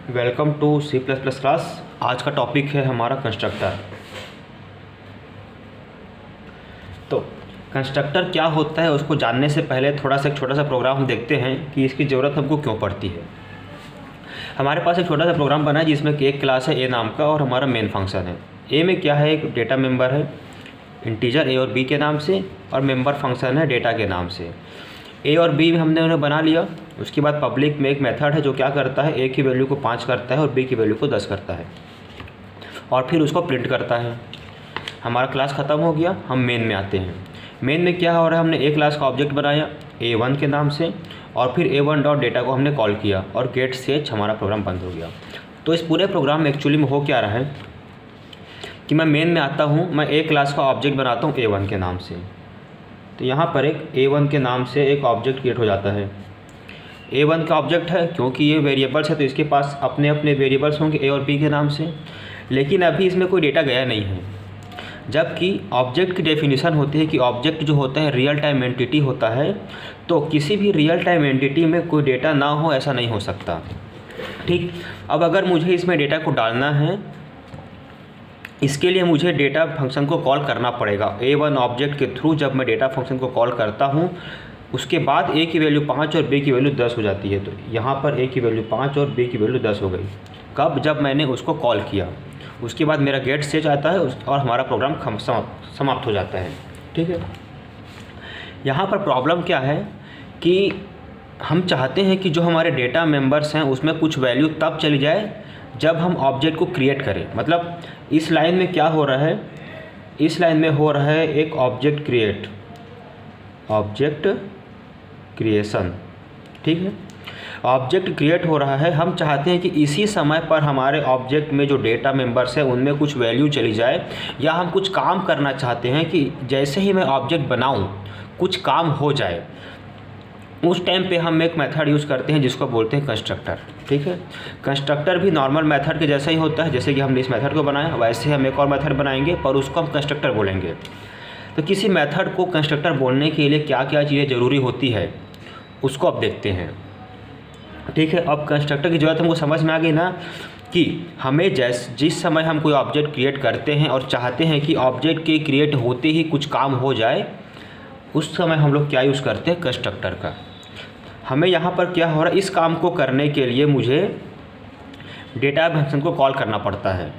Welcome to C++ class. आज का topic है हमारा कंस्ट्रक्टर। तो कंस्ट्रक्टर क्या होता है उसको जानने से पहले थोड़ा सा एक छोटा सा प्रोग्राम हम देखते हैं कि इसकी ज़रूरत हमको क्यों पड़ती है। हमारे पास एक छोटा सा प्रोग्राम बना है जिसमें कि एक क्लास है ए नाम का और हमारा मेन फंक्शन है। ए में क्या है, एक डेटा मेंबर है इंटीजर ए और बी के नाम से, और मेंबर फंक्शन है डेटा के नाम से। ए और बी हमने उन्हें बना लिया। उसके बाद पब्लिक में एक मेथड है जो क्या करता है, ए की वैल्यू को 5 करता है और बी की वैल्यू को 10 करता है और फिर उसको प्रिंट करता है। हमारा क्लास ख़त्म हो गया, हम मेन में आते हैं। मेन में क्या हो रहा है, हमने ए क्लास का ऑब्जेक्ट बनाया A1 के नाम से और फिर A1 डॉट डेटा को हमने कॉल किया और गेट सेच हमारा प्रोग्राम बंद हो गया। तो इस पूरे प्रोग्राम में एक्चुअली में हो क्या रहा है कि मैं मेन में आता हूँ, मैं ए क्लास का ऑब्जेक्ट बनाता हूँ A1 के नाम से। तो यहाँ पर एक A1 के नाम से एक ऑब्जेक्ट क्रिएट हो जाता है। A1 का ऑब्जेक्ट है क्योंकि ये वेरिएबल्स है तो इसके पास अपने अपने वेरिएबल्स होंगे A और B के नाम से, लेकिन अभी इसमें कोई डेटा गया नहीं है। जबकि ऑब्जेक्ट की डेफिनेशन होती है कि ऑब्जेक्ट जो होता है रियल टाइम एंटिटी होता है, तो किसी भी रियल टाइम एंटिटी में कोई डेटा ना हो ऐसा नहीं हो सकता। ठीक, अब अगर मुझे इसमें डेटा को डालना है, इसके लिए मुझे डेटा फंक्शन को कॉल करना पड़ेगा। A1 ऑब्जेक्ट के थ्रू जब मैं डेटा फंक्शन को कॉल करता हूँ, उसके बाद A की वैल्यू 5 और B की वैल्यू 10 हो जाती है। तो यहाँ पर A की वैल्यू 5 और B की वैल्यू 10 हो गई। कब? जब मैंने उसको कॉल किया। उसके बाद मेरा गेट सेच आता है और हमारा प्रोग्राम समाप्त हो जाता है। ठीक है, यहाँ पर प्रॉब्लम क्या है कि हम चाहते हैं कि जो हमारे डेटा मेंबर्स हैं उसमें कुछ वैल्यू तब चली जाए जब हम ऑब्जेक्ट को क्रिएट करें। मतलब इस लाइन में क्या हो रहा है, इस लाइन में हो रहा है एक ऑब्जेक्ट क्रिएशन। ठीक है, ऑब्जेक्ट क्रिएट हो रहा है। हम चाहते हैं कि इसी समय पर हमारे ऑब्जेक्ट में जो डेटा मेंबर्स हैं उनमें कुछ वैल्यू चली जाए, या हम कुछ काम करना चाहते हैं कि जैसे ही मैं ऑब्जेक्ट बनाऊं कुछ काम हो जाए। उस टाइम पे हम एक मेथड यूज़ करते हैं जिसको बोलते हैं कंस्ट्रक्टर। ठीक है, कंस्ट्रक्टर भी नॉर्मल मेथड के जैसा ही होता है। जैसे कि हमने इस मेथड को बनाया वैसे हम एक और मेथड बनाएंगे पर उसको हम कंस्ट्रक्टर बोलेंगे। तो किसी मेथड को कंस्ट्रक्टर बोलने के लिए क्या क्या चीज़ें ज़रूरी होती है उसको अब देखते हैं। ठीक है, अब कंस्ट्रक्टर की ज़रूरत हमको समझ में आ गई ना कि हमें जिस समय हम कोई ऑब्जेक्ट क्रिएट करते हैं और चाहते हैं कि ऑब्जेक्ट के क्रिएट होते ही कुछ काम हो जाए, उस समय हम लोग क्या यूज़ करते हैं, कंस्ट्रक्टर का। हमें यहाँ पर क्या हो रहा है, इस काम को करने के लिए मुझे डेटा फंक्शन को कॉल करना पड़ता है,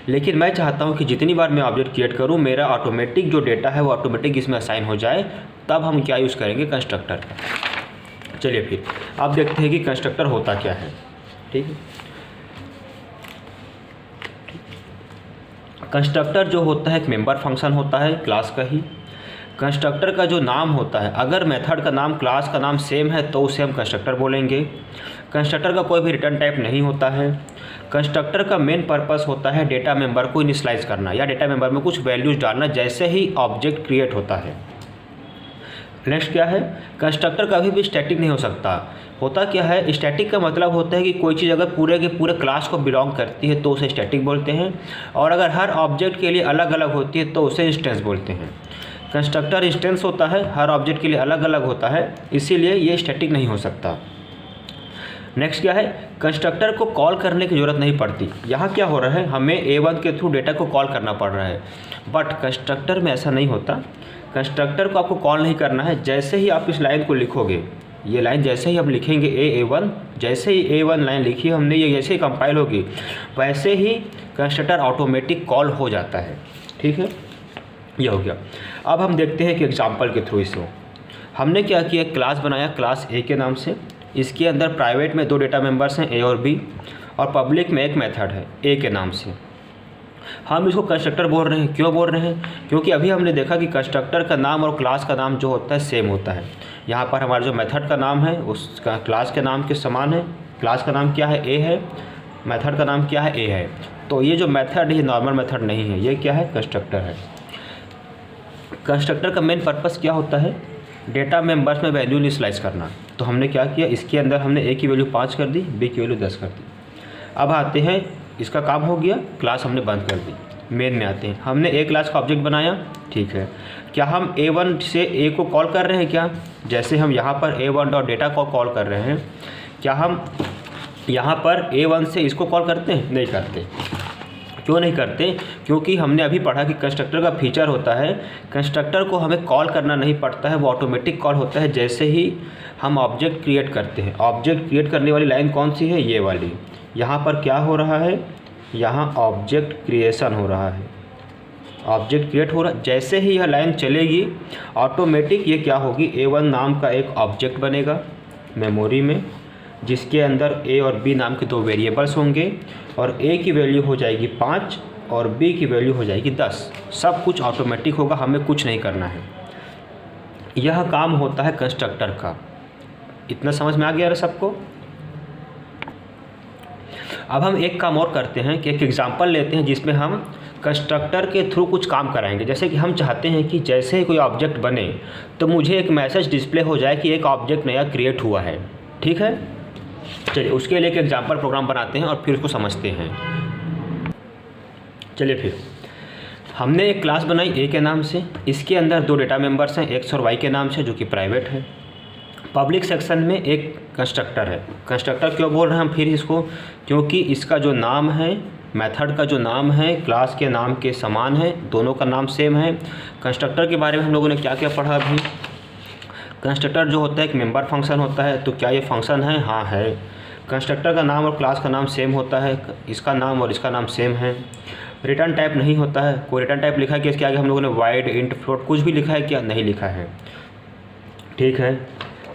लेकिन मैं चाहता हूँ कि जितनी बार मैं ऑब्जेक्ट क्रिएट करूँ मेरा ऑटोमेटिक जो डेटा है वो ऑटोमेटिक इसमें असाइन हो जाए। तब हम क्या यूज़ करेंगे, कंस्ट्रक्टर का। चलिए फिर आप देखते हैं कि कंस्ट्रक्टर होता क्या है। ठीक है, कंस्ट्रक्टर जो होता है एक मेंबर फंक्शन होता है क्लास का ही। कंस्ट्रक्टर का जो नाम होता है, अगर मेथड का नाम क्लास का नाम सेम है तो उसे हम कंस्ट्रक्टर बोलेंगे। कंस्ट्रक्टर का कोई भी रिटर्न टाइप नहीं होता है। कंस्ट्रक्टर का मेन पर्पस होता है डेटा मेंबर को इनिशियलाइज करना या डेटा मेंबर में कुछ वैल्यूज डालना जैसे ही ऑब्जेक्ट क्रिएट होता है। नेक्स्ट क्या है, कंस्ट्रक्टर कभी भी स्टैटिक नहीं हो सकता। होता क्या है, स्टैटिक का मतलब होता है कि कोई चीज़ अगर पूरे के पूरे क्लास को बिलोंग करती है तो उसे स्टैटिक बोलते हैं, और अगर हर ऑब्जेक्ट के लिए अलग अलग होती है तो उसे इंस्टेंस बोलते हैं। कंस्ट्रक्टर इंस्टेंस होता है, हर ऑब्जेक्ट के लिए अलग अलग होता है, इसीलिए ये स्टैटिक नहीं हो सकता। नेक्स्ट क्या है, कंस्ट्रक्टर को कॉल करने की ज़रूरत नहीं पड़ती। यहाँ क्या हो रहा है, हमें A1 के थ्रू डेटा को कॉल करना पड़ रहा है, बट कंस्ट्रक्टर में ऐसा नहीं होता। कंस्ट्रक्टर को आपको कॉल नहीं करना है। जैसे ही आप इस लाइन को लिखोगे, ये लाइन जैसे ही हम लिखेंगे A1, जैसे ही A1 लाइन लिखी हमने, ये जैसे ही कंपाइल होगी वैसे ही कंस्ट्रक्टर ऑटोमेटिक कॉल हो जाता है। ठीक है, ये हो गया। अब हम देखते हैं कि एग्जांपल के थ्रू इसको हमने क्या किया, क्लास बनाया क्लास A के नाम से। इसके अंदर प्राइवेट में 2 डेटा मेंबर्स हैं A और B, और पब्लिक में एक मेथड है A के नाम से। हम इसको कंस्ट्रक्टर बोल रहे हैं। क्यों बोल रहे हैं, क्योंकि अभी हमने देखा कि कंस्ट्रक्टर का नाम और क्लास का नाम जो होता है सेम होता है। यहाँ पर हमारा जो मेथड का नाम है उसका क्लास के नाम के समान है। क्लास का नाम क्या है, A है, मेथड का नाम क्या है, A है। तो ये जो मेथड है ये नॉर्मल मेथड नहीं है, ये क्या है, कंस्ट्रक्टर है। कंस्ट्रक्टर का मेन पर्पस क्या होता है, डेटा मेंबर्स में वैल्यू इनिशियलाइज करना। तो हमने क्या किया, इसके अंदर हमने A की वैल्यू 5 कर दी, B की वैल्यू 10 कर दी। अब आते हैं, इसका काम हो गया, क्लास हमने बंद कर दी। मेन में आते हैं, हमने A क्लास का ऑब्जेक्ट बनाया। ठीक है, क्या हम A1 से A को कॉल कर रहे हैं क्या, जैसे हम यहाँ पर A1 डॉट डेटा को कॉल कर रहे हैं, क्या हम यहाँ पर A1 से इसको कॉल करते हैं? नहीं करते। क्यों नहीं करते? क्योंकि हमने अभी पढ़ा कि कंस्ट्रक्टर का फीचर होता है, कंस्ट्रक्टर को हमें कॉल करना नहीं पड़ता है, वो ऑटोमेटिक कॉल होता है जैसे ही हम ऑब्जेक्ट क्रिएट करते हैं। ऑब्जेक्ट क्रिएट करने वाली लाइन कौन सी है? ये वाली। यहाँ पर क्या हो रहा है? यहाँ ऑब्जेक्ट क्रिएशन हो रहा है, ऑब्जेक्ट क्रिएट हो रहा है। जैसे ही यह लाइन चलेगी ऑटोमेटिक ये क्या होगी? A1 नाम का एक ऑब्जेक्ट बनेगा मेमोरी में, जिसके अंदर A और B नाम के 2 वेरिएबल्स होंगे, और A की वैल्यू हो जाएगी 5 और B की वैल्यू हो जाएगी 10। सब कुछ ऑटोमेटिक होगा, हमें कुछ नहीं करना है। यह काम होता है कंस्ट्रक्टर का। इतना समझ में आ गया सबको? अब हम एक काम और करते हैं कि एक एग्जांपल लेते हैं जिसमें हम कंस्ट्रक्टर के थ्रू कुछ काम कराएंगे। जैसे कि हम चाहते हैं कि जैसे ही कोई ऑब्जेक्ट बने तो मुझे एक मैसेज डिस्प्ले हो जाए कि एक ऑब्जेक्ट नया क्रिएट हुआ है। ठीक है, चलिए उसके लिए एक एग्जांपल प्रोग्राम बनाते हैं और फिर उसको समझते हैं। चलिए फिर हमने एक क्लास बनाई A के नाम से, इसके अंदर 2 डेटा मेंबर्स हैं X और Y के नाम से, जो कि प्राइवेट है। पब्लिक सेक्शन में एक कंस्ट्रक्टर है। कंस्ट्रक्टर क्यों बोल रहे हैं हम फिर इसको? क्योंकि इसका जो नाम है, मेथड का जो नाम है क्लास के नाम के समान है, दोनों का नाम सेम है। कंस्ट्रक्टर के बारे में हम लोगों ने क्या क्या पढ़ा अभी? कंस्ट्रक्टर जो होता है एक मेंबर फंक्शन होता है। तो क्या ये फंक्शन है? हाँ है। कंस्ट्रक्टर का नाम और क्लास का नाम सेम होता है, इसका नाम और इसका नाम सेम है। रिटर्न टाइप नहीं होता है। कोई रिटर्न टाइप लिखा है कि इसके आगे हम लोगों ने वाइड, इंट, फ्लोट कुछ भी लिखा है क्या? नहीं लिखा है। ठीक है,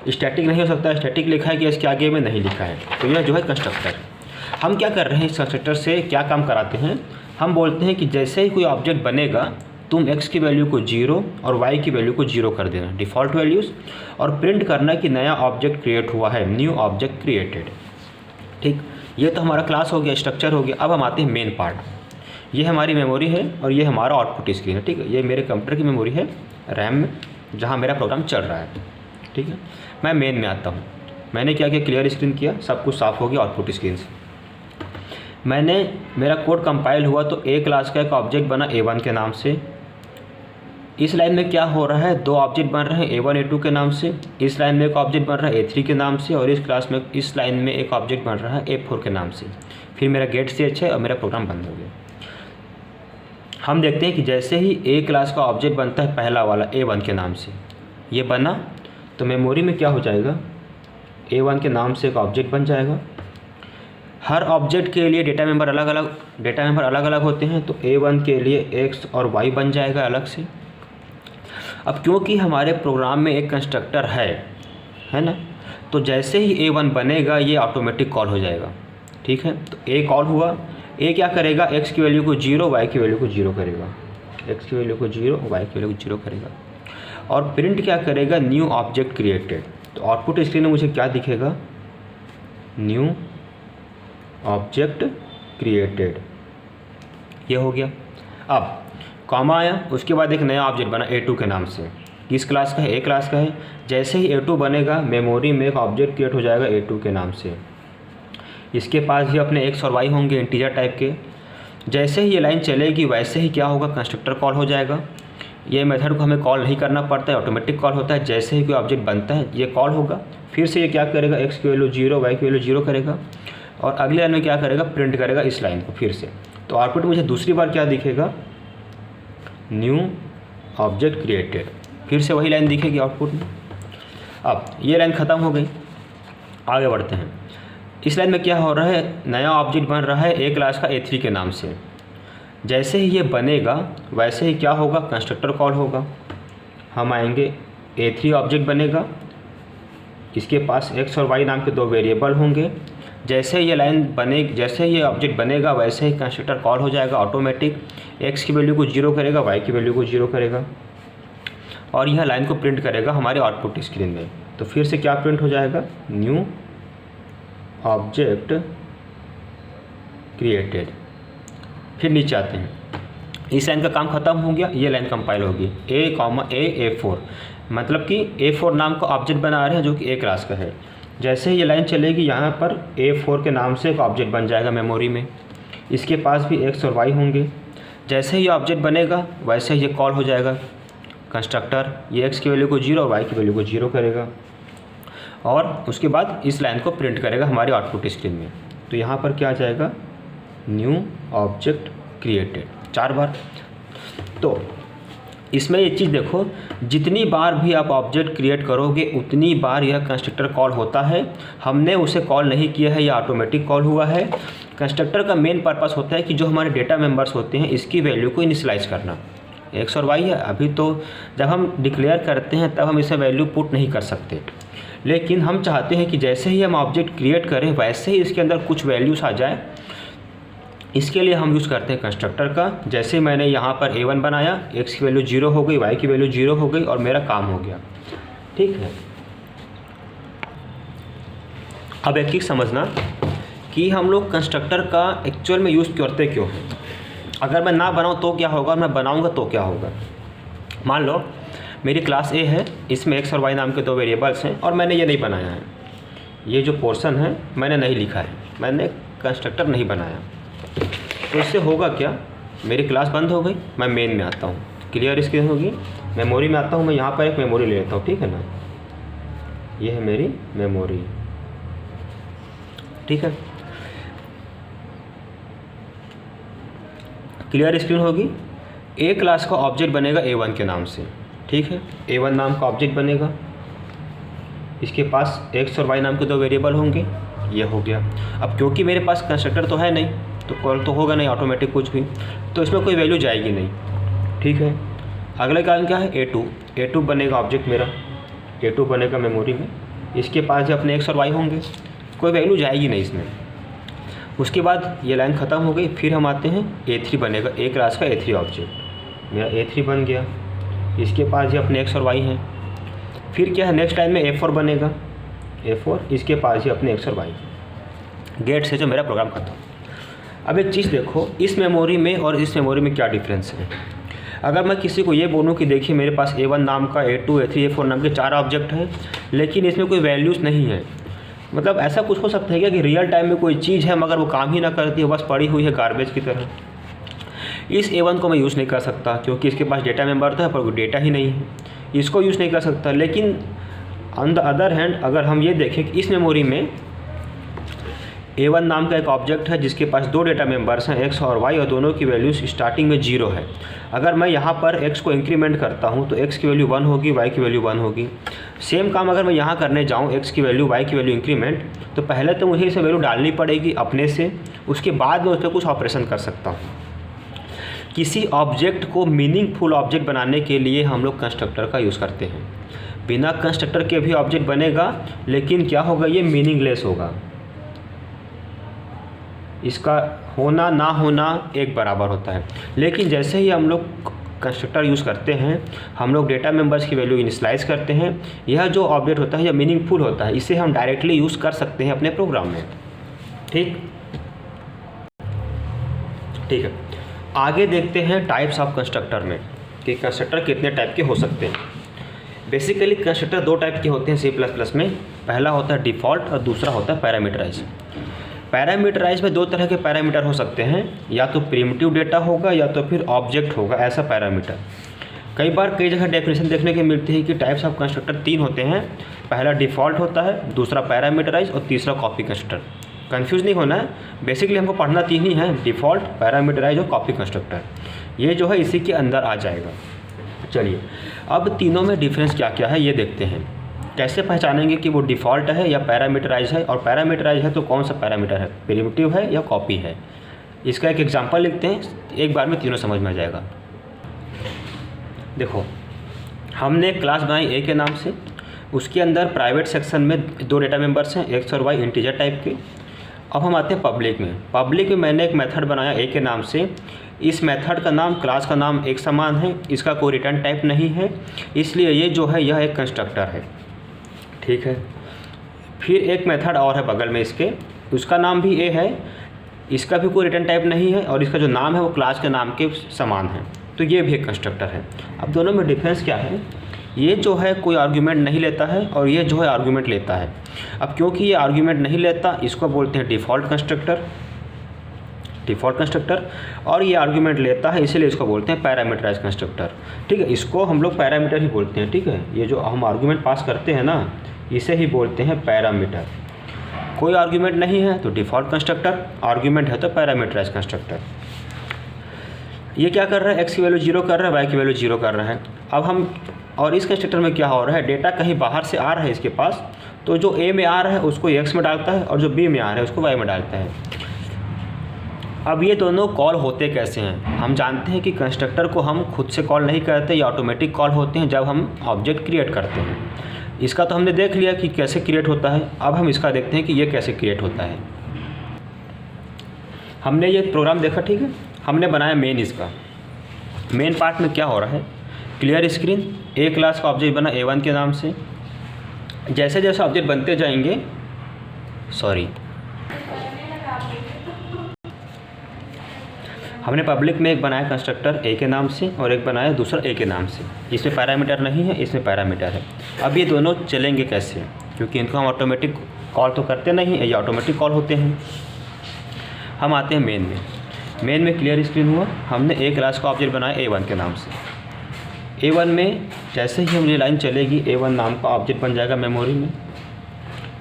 स्टैटिक नहीं हो सकता, स्टैटिक लिखा है कि इसके आगे में नहीं लिखा है। तो यह जो है कंस्ट्रक्टर। हम क्या कर रहे हैं? इस कंस्ट्रक्टर से क्या काम कराते हैं? हम बोलते हैं कि जैसे ही कोई ऑब्जेक्ट बनेगा तुम x की वैल्यू को 0 और y की वैल्यू को 0 कर देना, डिफ़ॉल्ट वैल्यूज़, और प्रिंट करना कि नया ऑब्जेक्ट क्रिएट हुआ है, न्यू ऑब्जेक्ट क्रिएटेड। ठीक, ये तो हमारा क्लास हो गया, स्ट्रक्चर हो गया। अब हम आते हैं मेन पार्ट। ये हमारी मेमोरी है और ये हमारा आउटपुट स्क्रीन है। ठीक है, ये मेरे कंप्यूटर की मेमोरी है रैम में, जहाँ मेरा प्रोग्राम चल रहा है। ठीक है, मैं मेन में आता हूँ। मैंने क्या किया? क्लियर स्क्रीन किया, सब कुछ साफ़ हो गया आउटपुट स्क्रीन से। मेरा कोड कंपाइल हुआ तो A क्लास का एक ऑब्जेक्ट बना A1 के नाम से। इस लाइन में क्या हो रहा है? 2 ऑब्जेक्ट बन रहे हैं A1 A2 के नाम से। इस लाइन में एक ऑब्जेक्ट बन रहा है A3 के नाम से, और इस लाइन में एक ऑब्जेक्ट बन रहा है A4 के नाम से। फिर मेरा गेट स्टेज है और मेरा प्रोग्राम बंद हो गया। हम देखते हैं कि जैसे ही A क्लास का ऑब्जेक्ट बनता है पहला वाला A1 के नाम से, ये बना तो मेमोरी में क्या हो जाएगा? A1 के नाम से एक ऑब्जेक्ट बन जाएगा। हर ऑब्जेक्ट के लिए डेटा मेंबर अलग अलग होते हैं। तो A1 के लिए X और Y बन जाएगा अलग से। अब क्योंकि हमारे प्रोग्राम में एक कंस्ट्रक्टर है ना, तो जैसे ही A1 बनेगा ये ऑटोमेटिक कॉल हो जाएगा। ठीक है, तो A कॉल हुआ। A क्या करेगा? X की वैल्यू को 0, Y की वैल्यू को 0 करेगा। X की वैल्यू को 0, Y की वैल्यू को 0 करेगा। और प्रिंट क्या करेगा? New object created. तो आउटपुट स्क्रीन में मुझे क्या दिखेगा? New object created. ये हो गया। अब कॉमा आया, उसके बाद एक नया ऑब्जेक्ट बना A2 के नाम से। किस क्लास का है? A क्लास का है। जैसे ही A2 बनेगा मेमोरी में एक ऑब्जेक्ट क्रिएट हो जाएगा A2 के नाम से। इसके पास भी अपने X और Y होंगे इंटीजर टाइप के। जैसे ही ये लाइन चलेगी वैसे ही क्या होगा? कंस्ट्रक्टर कॉल हो जाएगा। ये मेथड को हमें कॉल नहीं करना पड़ता है, ऑटोमेटिक कॉल होता है। जैसे ही कोई ऑब्जेक्ट बनता है ये कॉल होगा। फिर से ये क्या करेगा? X की वैल्यू 0, Y की वैल्यू 0 करेगा, और अगले लाइन में क्या करेगा? प्रिंट करेगा इस लाइन को फिर से। तो आउटपुट मुझे दूसरी बार क्या दिखेगा? New object created. फिर से वही लाइन दिखेगी आउटपुट में। अब ये लाइन ख़त्म हो गई, आगे बढ़ते हैं। इस लाइन में क्या हो रहा है? नया ऑब्जेक्ट बन रहा है A क्लास का A3 के नाम से। जैसे ही ये बनेगा वैसे ही क्या होगा? कंस्ट्रक्टर कॉल होगा। हम आएंगे, A3 ऑब्जेक्ट बनेगा, इसके पास X और Y नाम के 2 वेरिएबल होंगे। जैसे ये ऑब्जेक्ट बनेगा वैसे ही कंस्ट्रक्टर कॉल हो जाएगा ऑटोमेटिक। X की वैल्यू को 0 करेगा, Y की वैल्यू को 0 करेगा, और यह लाइन को प्रिंट करेगा हमारे आउटपुट स्क्रीन में। तो फिर से क्या प्रिंट हो जाएगा? New object created. फिर नीचे आते हैं, इस लाइन का काम ख़त्म हो गया, ये लाइन कंपाइल होगी A,A4, मतलब कि A4 नाम का ऑब्जेक्ट बना रहे हैं जो कि A क्लास का है। जैसे ही ये लाइन चलेगी यहाँ पर A4 के नाम से एक ऑब्जेक्ट बन जाएगा मेमोरी में। इसके पास भी X और Y होंगे। जैसे ही ये ऑब्जेक्ट बनेगा वैसे ही ये कॉल हो जाएगा कंस्ट्रक्टर। ये X की वैल्यू को 0 और Y की वैल्यू को 0 करेगा, और उसके बाद इस लाइन को प्रिंट करेगा हमारे आउटपुट स्क्रीन में। तो यहाँ पर क्या आ जाएगा, न्यू ऑब्जेक्ट क्रिएटेड 4 बार। तो इसमें ये चीज़ देखो, जितनी बार भी आप ऑब्जेक्ट क्रिएट करोगे उतनी बार यह कंस्ट्रक्टर कॉल होता है। हमने उसे कॉल नहीं किया है, यह ऑटोमेटिक कॉल हुआ है। कंस्ट्रक्टर का मेन पर्पस होता है कि जो हमारे डेटा मेंबर्स होते हैं इसकी वैल्यू को इनिशियलाइज करना। एक्स और वाई है, अभी तो जब हम डिक्लेयर करते हैं तब हम इसे वैल्यू पुट नहीं कर सकते, लेकिन हम चाहते हैं कि जैसे ही हम ऑब्जेक्ट क्रिएट करें वैसे ही इसके अंदर कुछ वैल्यूज़ आ जाए। इसके लिए हम यूज़ करते हैं कंस्ट्रक्टर का। जैसे मैंने यहाँ पर a1 बनाया, x की वैल्यू 0 हो गई, y की वैल्यू 0 हो गई और मेरा काम हो गया। ठीक है, अब एक चीज़ समझना कि हम लोग कंस्ट्रक्टर का एक्चुअल में यूज़ करते क्यों हैं। अगर मैं ना बनाऊँ तो क्या होगा, मैं बनाऊँगा तो क्या होगा। मान लो मेरी क्लास A है, इसमें x और y नाम के 2 वेरिएबल्स हैं और मैंने ये नहीं बनाया है, ये जो पोर्शन है मैंने नहीं लिखा है, मैंने कंस्ट्रक्टर नहीं बनाया। तो इससे होगा क्या, मेरी क्लास बंद हो गई, मैं मेन में आता हूँ, क्लियर इसकी होगी, मेमोरी में आता हूँ, मैं यहाँ पर एक मेमोरी ले लेता हूँ, ठीक है ना, ये है मेरी मेमोरी। ठीक है, क्लियर स्क्रीन होगी। ए क्लास का ऑब्जेक्ट बनेगा a1 के नाम से। ठीक है, a1 नाम का ऑब्जेक्ट बनेगा, इसके पास x और y नाम के 2 वेरिएबल होंगे, ये हो गया। अब क्योंकि मेरे पास कंस्ट्रक्टर तो है नहीं तो कॉल तो होगा नहीं ऑटोमेटिक कुछ भी, तो इसमें कोई वैल्यू जाएगी नहीं। ठीक है, अगला कारण क्या है, a2 बनेगा ऑब्जेक्ट मेरा, a2 बनेगा मेमोरी में, इसके पास जो अपने x और y होंगे, कोई वैल्यू जाएगी नहीं इसमें। उसके बाद ये लाइन ख़त्म हो गई, फिर हम आते हैं a3 बनेगा, ए क्लास का a3 ऑब्जेक्ट मेरा a3 बन गया, इसके पास ये अपने x और y हैं। फिर क्या है, नेक्स्ट लाइन में a4 बनेगा, a4 इसके पास ही अपने x और y। गेट से जो मेरा प्रोग्राम खत्म। अब एक चीज़ देखो, इस मेमोरी में और इस मेमोरी में क्या डिफरेंस है। अगर मैं किसी को ये बोलूँ कि देखिए मेरे पास a1 नाम का, a2, a3, a4 नाम के 4 ऑब्जेक्ट हैं, लेकिन इसमें कोई वैल्यूज़ नहीं है, मतलब ऐसा कुछ हो सकता है क्या कि रियल टाइम में कोई चीज़ है मगर वो काम ही ना करती है, बस पड़ी हुई है गार्बेज की तरह। इस a1 को मैं यूज़ नहीं कर सकता क्योंकि इसके पास डेटा मेंबर तो है पर कोई डेटा ही नहीं है, इसको यूज़ नहीं कर सकता। लेकिन ऑन द अदर हैंड अगर हम ये देखें कि इस मेमोरी में a1 नाम का एक ऑब्जेक्ट है जिसके पास 2 डेटा मेंबर्स हैं x और y, और दोनों की वैल्यूज स्टार्टिंग में 0 है। अगर मैं यहाँ पर x को इंक्रीमेंट करता हूँ तो x की वैल्यू 1 होगी, y की वैल्यू 1 होगी। सेम काम अगर मैं यहाँ करने जाऊँ, x की वैल्यू y की वैल्यू इंक्रीमेंट, तो पहले तो मुझे इसे वैल्यू डालनी पड़ेगी अपने से, उसके बाद मैं उस पर कुछ ऑपरेशन कर सकता हूँ। किसी ऑब्जेक्ट को मीनिंगफुल ऑब्जेक्ट बनाने के लिए हम लोग कंस्ट्रक्टर का यूज़ करते हैं। बिना कंस्ट्रक्टर के भी ऑब्जेक्ट बनेगा, लेकिन क्या होगा, ये मीनिंगलेस होगा, इसका होना ना होना एक बराबर होता है। लेकिन जैसे ही हम लोग कंस्ट्रक्टर यूज़ करते हैं, हम लोग डेटा मेंबर्स की वैल्यू इनिशियलाइज करते हैं, यह जो ऑब्जेक्ट होता है यह मीनिंगफुल होता है, इसे हम डायरेक्टली यूज़ कर सकते हैं अपने प्रोग्राम में। ठीक है, आगे देखते हैं टाइप्स ऑफ कंस्ट्रक्टर में कि कंस्ट्रक्टर कितने टाइप के हो सकते हैं। बेसिकली कंस्ट्रक्टर 2 टाइप के होते हैं C++ में, पहला होता है डिफ़ॉल्ट और दूसरा होता है पैरामीटराइज। पैरामीटराइज में 2 तरह के पैरामीटर हो सकते हैं, या तो प्रिमिटिव डेटा होगा या तो फिर ऑब्जेक्ट होगा, ऐसा पैरामीटर। कई बार कई जगह डेफिनेशन देखने की मिलती है कि टाइप्स ऑफ कंस्ट्रक्टर 3 होते हैं, पहला डिफ़ॉल्ट होता है, दूसरा पैरामीटराइज और तीसरा कॉपी कंस्ट्रक्टर। कंफ्यूज नहीं होना है, बेसिकली हमको पढ़ना 3 ही है, डिफ़ॉल्ट, पैरामीटराइज और कॉपी कंस्ट्रक्टर। ये जो है इसी के अंदर आ जाएगा। चलिए अब तीनों में डिफरेंस क्या क्या है ये देखते हैं। कैसे पहचानेंगे कि वो डिफ़ॉल्ट है या पैरामीटराइज है, और पैरामीटराइज है तो कौन सा पैरामीटर है, प्रिमिटिव है या कॉपी है। इसका एक एग्जांपल लिखते हैं, एक बार में तीनों समझ में आ जाएगा। देखो, हमने एक क्लास बनाई ए के नाम से, उसके अंदर प्राइवेट सेक्शन में 2 डेटा मेंबर्स हैं, एक्स और वाई, इंटीजर टाइप के। अब हम आते हैं पब्लिक में। पब्लिक में मैंने एक मेथड बनाया ए के नाम से, इस मेथड का नाम, क्लास का नाम एक समान है, इसका कोई रिटर्न टाइप नहीं है, इसलिए ये जो है यह एक कंस्ट्रक्टर है। ठीक है, फिर एक मेथड और है बगल में इसके, उसका नाम भी ए है, इसका भी कोई रिटर्न टाइप नहीं है और इसका जो नाम है वो क्लास के नाम के समान है, तो ये भी एक कंस्ट्रक्टर है। अब दोनों में डिफरेंस क्या है, ये जो है कोई आर्गुमेंट नहीं लेता है और ये जो है आर्गुमेंट लेता है। अब क्योंकि ये आर्गुमेंट नहीं लेता, इसको बोलते हैं डिफ़ॉल्ट कंस्ट्रक्टर, और ये आर्गुमेंट लेता है इसलिए इसको बोलते हैं पैरामीटराइज कंस्ट्रक्टर। ठीक है, इसको हम लोग पैरामीटर ही बोलते हैं। ठीक है, ये जो हम आर्गुमेंट पास करते हैं ना, इसे ही बोलते हैं पैरामीटर। कोई आर्ग्यूमेंट नहीं है तो डिफ़ॉल्ट कंस्ट्रक्टर, आर्ग्यूमेंट है तो पैरामीटराइज कंस्ट्रक्टर। ये क्या कर रहा है, एक्स की वैल्यू 0 कर रहा है, वाई की वैल्यू 0 कर रहा है। अब हम और इस कंस्ट्रक्टर में क्या हो रहा है, डेटा कहीं बाहर से आ रहा है इसके पास, तो जो ए में आ रहा है उसको एक्स में डालता है और जो बी में आ रहा है उसको वाई में डालता है। अब ये दोनों कॉल होते कैसे हैं, हम जानते हैं कि कंस्ट्रक्टर को हम खुद से कॉल नहीं करते, ये ऑटोमेटिक कॉल होते हैं जब हम ऑब्जेक्ट क्रिएट करते हैं। इसका तो हमने देख लिया कि कैसे क्रिएट होता है, अब हम इसका देखते हैं कि ये कैसे क्रिएट होता है। हमने ये प्रोग्राम देखा, ठीक है, हमने बनाया मेन। इसका मेन पार्ट में क्या हो रहा है, क्लियर स्क्रीन, ए क्लास का ऑब्जेक्ट बना A1 के नाम से। जैसे जैसे ऑब्जेक्ट बनते जाएंगे, हमने पब्लिक में एक बनाया कंस्ट्रक्टर ए के नाम से और एक बनाया दूसरा ए के नाम से। इसमें पैरामीटर नहीं है, इसमें पैरामीटर है। अब ये दोनों चलेंगे कैसे, क्योंकि इनको हम ऑटोमेटिक कॉल तो करते नहीं है, ये ऑटोमेटिक कॉल होते हैं। हम आते हैं मेन में। मेन में क्लियर स्क्रीन हुआ, हमने ए क्लास का ऑब्जेक्ट बनाया A1 के नाम से। A1 में जैसे ही हमारी लाइन चलेगी, A1 नाम का ऑब्जेक्ट बन जाएगा मेमोरी में।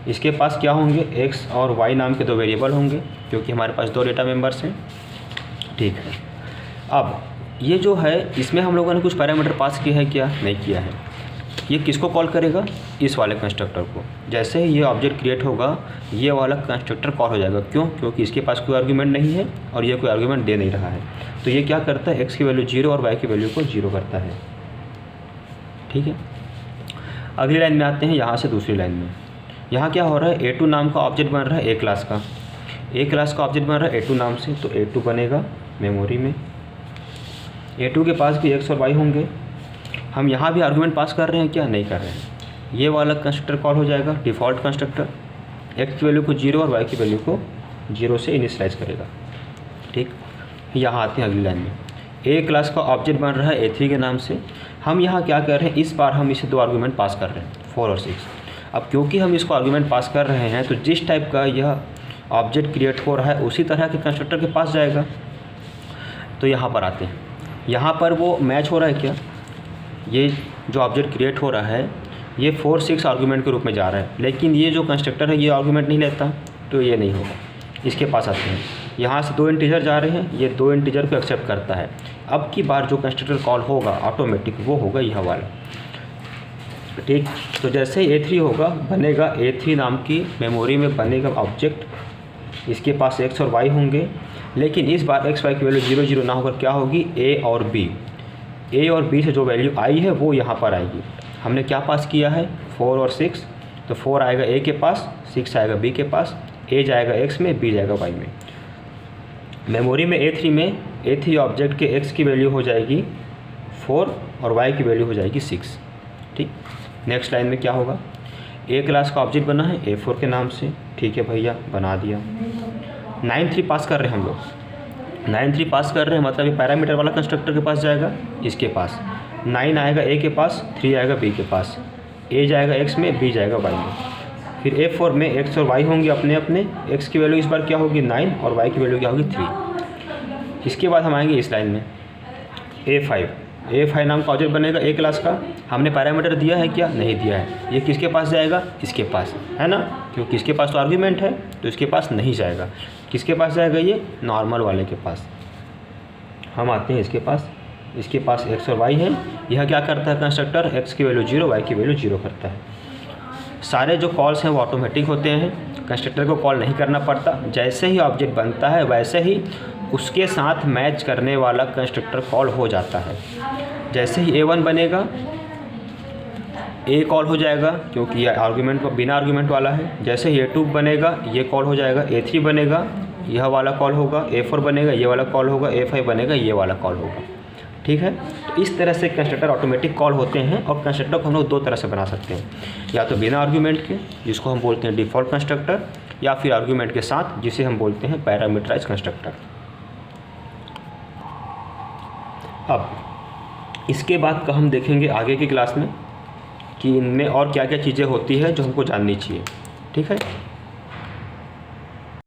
इसके पास क्या होंगे, एक्स और वाई नाम के 2 वेरिएबल होंगे, क्योंकि हमारे पास 2 डेटा मेंबर्स हैं, ठीक है। अब ये जो है, इसमें हम लोगों ने कुछ पैरामीटर पास किया है क्या, नहीं किया है। ये किसको कॉल करेगा, इस वाले कंस्ट्रक्टर को। जैसे ही ये ऑब्जेक्ट क्रिएट होगा, ये वाला कंस्ट्रक्टर कॉल हो जाएगा। क्यों, क्योंकि इसके पास कोई आर्गुमेंट नहीं है और ये कोई आर्गुमेंट दे नहीं रहा है। तो ये क्या करता है, एक्स की वैल्यू 0 और वाई की वैल्यू को 0 करता है, ठीक है। अगली लाइन में आते हैं, यहाँ से दूसरी लाइन में। यहाँ क्या हो रहा है, A2 नाम का ऑब्जेक्ट बन रहा है ए क्लास का। ए क्लास का ऑब्जेक्ट बन रहा है A2 नाम से, तो A2 बनेगा मेमोरी में। A2 के पास भी एक्स और वाई होंगे। हम यहाँ भी आर्गुमेंट पास कर रहे हैं क्या, नहीं कर रहे हैं। ये वाला कंस्ट्रक्टर कॉल हो जाएगा, डिफ़ॉल्ट कंस्ट्रक्टर, एक्स की वैल्यू को 0 और वाई की वैल्यू को 0 से इनिशियलाइज करेगा, ठीक। यहाँ आते हैं अगली लाइन में। ए क्लास का ऑब्जेक्ट बन रहा है A3 के नाम से। हम यहाँ क्या कर रहे हैं, इस बार हम इसे 2 आर्गुमेंट पास कर रहे हैं, 4 और 6। अब क्योंकि हम इसको आर्गुमेंट पास कर रहे हैं, तो जिस टाइप का यह ऑब्जेक्ट क्रिएट हो रहा है उसी तरह के कंस्ट्रक्टर के पास जाएगा। तो यहाँ पर आते हैं, यहाँ पर वो मैच हो रहा है क्या, ये जो ऑब्जेक्ट क्रिएट हो रहा है ये 4, 6 आर्गुमेंट के रूप में जा रहा है, लेकिन ये जो कंस्ट्रक्टर है ये आर्गुमेंट नहीं लेता, तो ये नहीं होगा। इसके पास आते हैं, यहाँ से 2 इंटीजर जा रहे हैं, ये 2 इंटीजर को एक्सेप्ट करता है। अब की बार जो कंस्ट्रक्टर कॉल होगा ऑटोमेटिक, वो होगा यह वाला, ठीक। तो जैसे ही A3 होगा, बनेगा A3 नाम की मेमोरी में बनेगा ऑब्जेक्ट। इसके पास एक्स और वाई होंगे, लेकिन इस बार एक्स वाई की वैल्यू 0, 0 ना होकर क्या होगी, A और B। A और B से जो वैल्यू आई है वो यहाँ पर आएगी। हमने क्या पास किया है, 4 और 6, तो 4 आएगा A के पास, 6 आएगा B के पास, A जाएगा X में, B जाएगा Y में। मेमोरी में A3 ऑब्जेक्ट के X की वैल्यू हो जाएगी 4 और Y की वैल्यू हो जाएगी 6, ठीक। नेक्स्ट लाइन में क्या होगा, A क्लास का ऑब्जेक्ट बना है A4 के नाम से, ठीक है भैया, बना दिया। 9, 3 पास कर रहे हैं हम लोग, 9, 3 पास कर रहे हैं, मतलब ये पैरामीटर वाला कंस्ट्रक्टर के पास जाएगा, इसके पास 9 आएगा A के पास, 3 आएगा B के पास, A जाएगा X में, B जाएगा Y में। फिर A4 में X और Y होंगे अपने अपने, X की वैल्यू इस बार क्या होगी 9 और Y की वैल्यू क्या होगी 3। इसके बाद हम आएंगे इस लाइन में, A5 नाम का ऑब्जेक्ट बनेगा A क्लास का। हमने पैरामीटर दिया है क्या, नहीं दिया है। ये किसके पास जाएगा, इसके पास, है ना, क्योंकि इसके पास तो आर्ग्यूमेंट है, तो इसके पास नहीं जाएगा। किसके पास जाएगा, ये नॉर्मल वाले के पास। हम आते हैं इसके पास एक्स और वाई है। यह क्या करता है कंस्ट्रक्टर, एक्स की वैल्यू 0, वाई की वैल्यू 0 करता है। सारे जो कॉल्स हैं वो ऑटोमेटिक होते हैं, कंस्ट्रक्टर को कॉल नहीं करना पड़ता। जैसे ही ऑब्जेक्ट बनता है वैसे ही उसके साथ मैच करने वाला कंस्ट्रक्टर कॉल हो जाता है। जैसे ही A1 बनेगा, A कॉल हो जाएगा, क्योंकि यह आर्गुमेंट बिना आर्गुमेंट वाला है। जैसे ही A2 बनेगा, ये कॉल हो जाएगा। A3 बनेगा, यह वाला कॉल होगा। A4 बनेगा, ये वाला कॉल होगा। A5 बनेगा, ये वाला कॉल होगा, ठीक है। तो इस तरह से कंस्ट्रक्टर ऑटोमेटिक कॉल होते हैं। और कंस्ट्रक्टर को हम लोग 2 तरह से बना सकते हैं, या तो बिना आर्गुमेंट के, जिसको हम बोलते हैं डिफ़ॉल्ट कंस्ट्रक्टर, या फिर आर्गुमेंट के साथ, जिसे हम बोलते हैं पैरामीटराइज कंस्ट्रक्टर। अब इसके बाद का हम देखेंगे आगे की क्लास में कि इनमें और क्या क्या चीज़ें होती है जो हमको जाननी चाहिए, ठीक है।